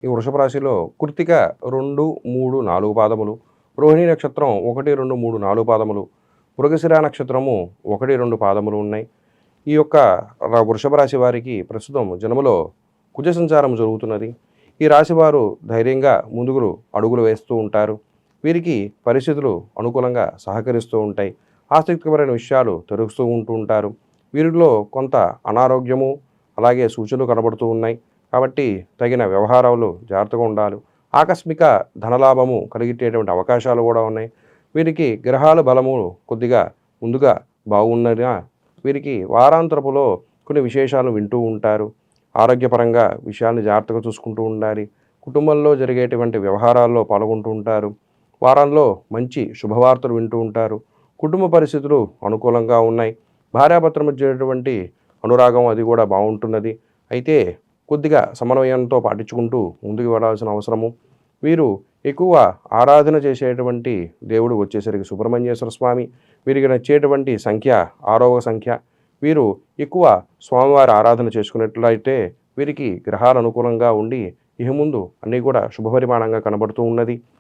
ఈ వృషభ రాశిలో కృత్తిక 2, 3, 4 పాదములు, రోహిణి నక్షత్రం 1, 2, 3, 4 పాదములు, మృగశిర నక్షత్రము 1, 2 పాదములు ఉన్నాయి. ఈ యొక్క వృషభ రాశి వారికి ప్రస్తుతం జన్మలో కుజ సంచారం జరుగుతున్నది. ఈ రాశివారు ధైర్యంగా ముందుకు అడుగులు వేస్తూ ఉంటారు. వీరికి పరిస్థితులు అనుకూలంగా సహకరిస్తూ ఉంటాయి. ఆసక్తికరమైన విషయాలు తెలుస్తూ ఉంటూ ఉంటారు. వీరిలో కొంత అనారోగ్యము అలాగే సూచనలు కనబడుతూ ఉన్నాయి. కాబట్టి తగిన వ్యవహారాలు జాగ్రత్తగా ఉండాలి. ఆకస్మిక ధనలాభము కలిగేటటువంటి అవకాశాలు కూడా ఉన్నాయి. వీరికి గ్రహాల బలము కొద్దిగా ముందుగా బాగున్నదిగా వీరికి వారాంతరపులో కొన్ని విశేషాలు వింటూ ఉంటారు. ఆరోగ్యపరంగా విషయాన్ని జాగ్రత్తగా చూసుకుంటూ ఉండాలి. కుటుంబంలో జరిగేటువంటి వ్యవహారాల్లో పాల్గొంటూ ఉంటారు. వారంలో మంచి శుభవార్తలు వింటూ ఉంటారు. కుటుంబ పరిస్థితులు అనుకూలంగా ఉన్నాయి. భార్యాభర్తల మధ్య అనురాగం అది కూడా బాగుంటున్నది. అయితే కొద్దిగా సమన్వయంతో పాటించుకుంటూ ముందుకు వెళ్ళాల్సిన అవసరము. వీరు ఎక్కువ ఆరాధన చేసేటువంటి దేవుడు వచ్చేసరికి సుబ్రహ్మణ్యేశ్వర స్వామి. వీరికి నచ్చేటువంటి సంఖ్య 6వ సంఖ్య. వీరు ఎక్కువ స్వామివారి ఆరాధన చేసుకున్నట్లయితే వీరికి గ్రహాలు అనుకూలంగా ఉండి ఇహ ముందు అన్నీ కూడా శుభపరిమాణంగా కనబడుతూ ఉన్నది.